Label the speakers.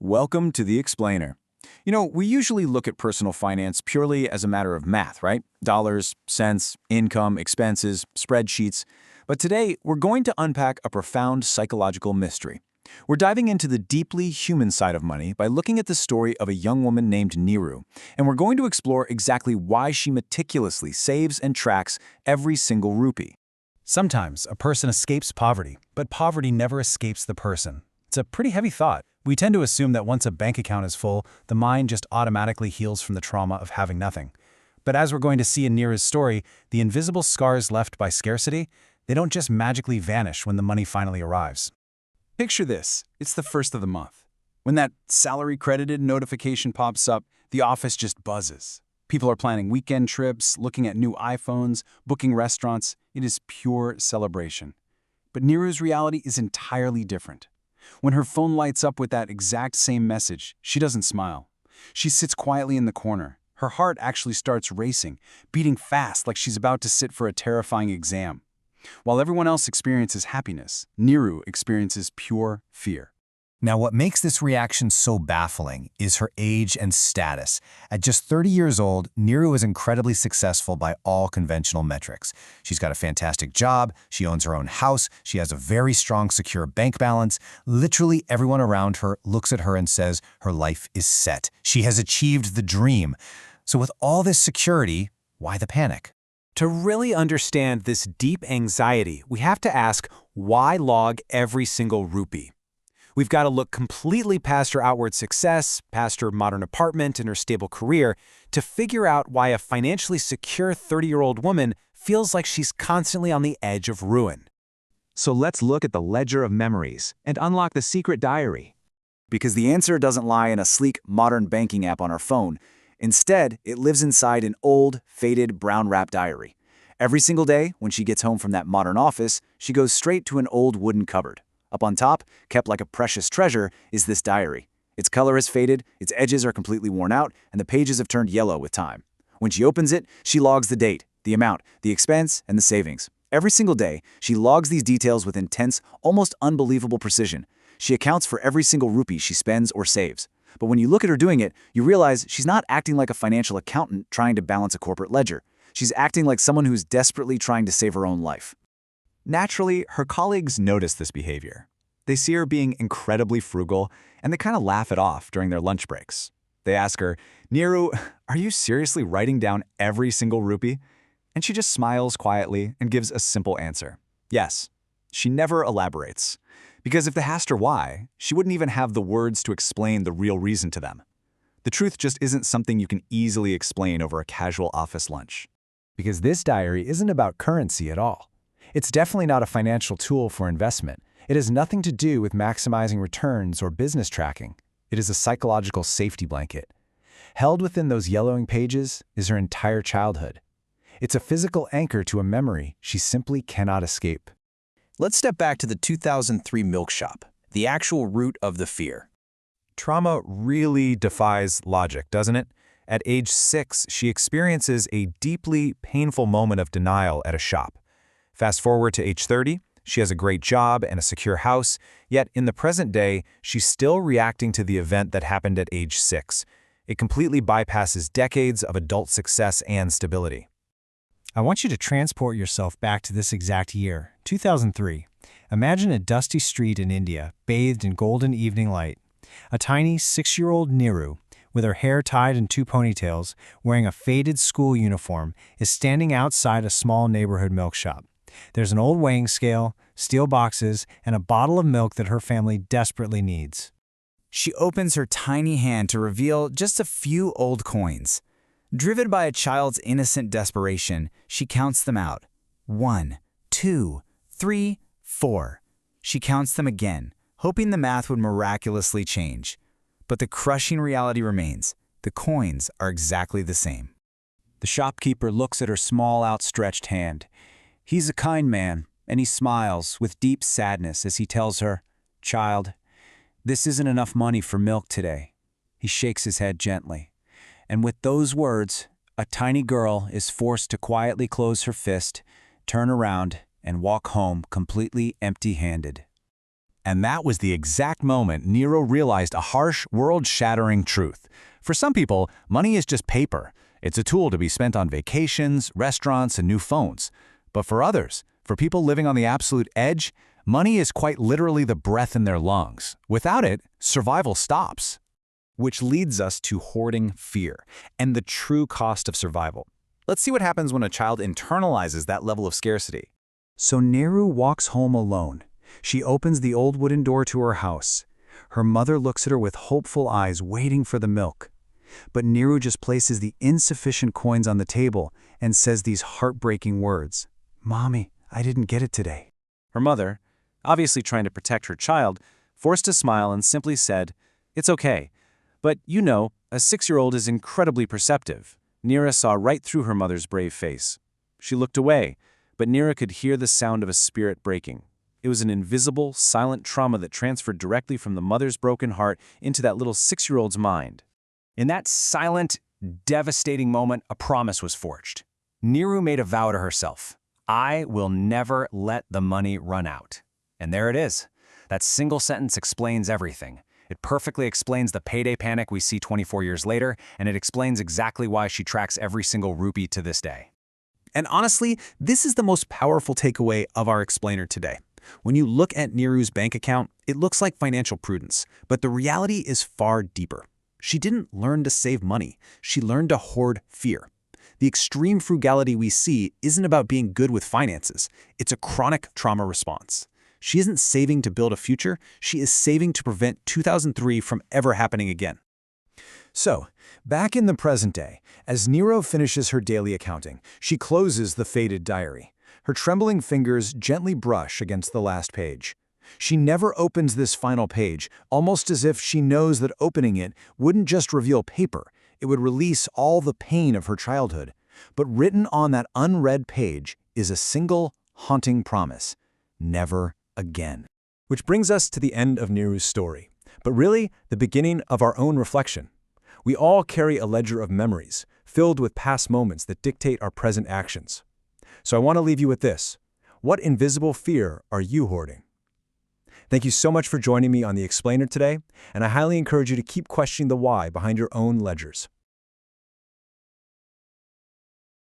Speaker 1: Welcome to the Explainer. We usually look at personal finance purely as a matter of math, right? Dollars, cents, income, expenses, spreadsheets. But today, we're going to unpack a profound psychological mystery. We're diving into the deeply human side of money by looking at the story of a young woman named Niru, and we're going to explore exactly why she meticulously saves and tracks every single rupee.
Speaker 2: Sometimes a person escapes poverty, but poverty never escapes the person. It's a pretty heavy thought. We tend to assume that once a bank account is full, the mind just automatically heals from the trauma of having nothing. But as we're going to see in Niru's story, the invisible scars left by scarcity, they don't just magically vanish when the money finally arrives.
Speaker 3: Picture this. It's the first of the month. When that salary credited notification pops up, the office just buzzes. People are planning weekend trips, looking at new iPhones, booking restaurants. It is pure celebration. But Niru's reality is entirely different. When her phone lights up with that exact same message, she doesn't smile. She sits quietly in the corner. Her heart actually starts racing, beating fast like she's about to sit for a terrifying exam. While everyone else experiences happiness, Niru experiences pure fear.
Speaker 2: Now, what makes this reaction so baffling is her age and status. At just 30 years old, Niru is incredibly successful by all conventional metrics. She's got a fantastic job, she owns her own house, she has a very strong, secure bank balance. Literally everyone around her looks at her and says her life is set. She has achieved the dream. So with all this security, why the panic?
Speaker 4: To really understand this deep anxiety, we have to ask, why log every single rupee? We've got to look completely past her outward success, past her modern apartment and her stable career, to figure out why a financially secure 30-year-old woman feels like she's constantly on the edge of ruin.
Speaker 1: So let's look at the ledger of memories and unlock the secret diary. Because the answer doesn't lie in a sleek, modern banking app on our phone. Instead, it lives inside an old, faded, brown-wrap diary. Every single day, when she gets home from that modern office, she goes straight to an old wooden cupboard. Up on top, kept like a precious treasure, is this diary. Its color has faded, its edges are completely worn out, and the pages have turned yellow with time. When she opens it, she logs the date, the amount, the expense, and the savings. Every single day, she logs these details with intense, almost unbelievable precision. She accounts for every single rupee she spends or saves. But when you look at her doing it, you realize she's not acting like a financial accountant trying to balance a corporate ledger. She's acting like someone who's desperately trying to save her own life. Naturally, her colleagues notice this behavior. They see her being incredibly frugal, and they kind of laugh it off during their lunch breaks. They ask her, "Niru, are you seriously writing down every single rupee?" And she just smiles quietly and gives a simple answer. Yes. She never elaborates. Because if they asked her why, she wouldn't even have the words to explain the real reason to them. The truth just isn't something you can easily explain over a casual office lunch.
Speaker 2: Because this diary isn't about currency at all. It's definitely not a financial tool for investment. It has nothing to do with maximizing returns or business tracking. It is a psychological safety blanket. Held within those yellowing pages is her entire childhood. It's a physical anchor to a memory she simply cannot escape.
Speaker 5: Let's step back to the 2003 milk shop, the actual root of the fear.
Speaker 4: Trauma really defies logic, doesn't it? At age 6, she experiences a deeply painful moment of denial at a shop. Fast forward to age 30, she has a great job and a secure house, yet in the present day, she's still reacting to the event that happened at age 6. It completely bypasses decades of adult success and stability.
Speaker 6: I want you to transport yourself back to this exact year, 2003. Imagine a dusty street in India, bathed in golden evening light. A tiny 6-year-old Niru, with her hair tied in 2 ponytails, wearing a faded school uniform, is standing outside a small neighborhood milk shop. There's an old weighing scale, steel boxes, and a bottle of milk that her family desperately needs.
Speaker 5: She opens her tiny hand to reveal just a few old coins. Driven by a child's innocent desperation, she counts them out. 1, 2, 3, 4. She counts them again, hoping the math would miraculously change. But the crushing reality remains. The coins are exactly the same.
Speaker 1: The shopkeeper looks at her small, outstretched hand. He's a kind man, and he smiles with deep sadness as he tells her, "Child, this isn't enough money for milk today." He shakes his head gently. And with those words, a tiny girl is forced to quietly close her fist, turn around, and walk home completely empty-handed.
Speaker 3: And that was the exact moment Nero realized a harsh, world-shattering truth. For some people, money is just paper. It's a tool to be spent on vacations, restaurants, and new phones. But for others, for people living on the absolute edge, money is quite literally the breath in their lungs. Without it, survival stops.
Speaker 1: Which leads us to hoarding fear and the true cost of survival. Let's see what happens when a child internalizes that level of scarcity. So Nehru walks home alone. She opens the old wooden door to her house. Her mother looks at her with hopeful eyes, waiting for the milk. But Nehru just places the insufficient coins on the table and says these heartbreaking words, "Mommy, I didn't get it today."
Speaker 7: Her mother, obviously trying to protect her child, forced a smile and simply said, "It's okay. But you know, a 6-year-old is incredibly perceptive." Neera saw right through her mother's brave face. She looked away, but Neera could hear the sound of a spirit breaking. It was an invisible, silent trauma that transferred directly from the mother's broken heart into that little 6-year-old's mind.
Speaker 5: In that silent, devastating moment, a promise was forged. Nehru made a vow to herself. I will never let the money run out. And there it is. That single sentence explains everything. It perfectly explains the payday panic we see 24 years later, and it explains exactly why she tracks every single rupee to this day.
Speaker 1: And honestly, this is the most powerful takeaway of our explainer today. When you look at Nehru's bank account, it looks like financial prudence, but the reality is far deeper. She didn't learn to save money. She learned to hoard fear. The extreme frugality we see isn't about being good with finances. It's a chronic trauma response. She isn't saving to build a future. She is saving to prevent 2003 from ever happening again. So, back in the present day, as Nero finishes her daily accounting, she closes the faded diary. Her trembling fingers gently brush against the last page. She never opens this final page, almost as if she knows that opening it wouldn't just reveal paper, it would release all the pain of her childhood. But written on that unread page is a single, haunting promise: never again. Which brings us to the end of Neru's story, but really the beginning of our own reflection. We all carry a ledger of memories, filled with past moments that dictate our present actions. So I want to leave you with this. What invisible fear are you hoarding? Thank you so much for joining me on The Explainer today, and I highly encourage you to keep questioning the why behind your own ledgers.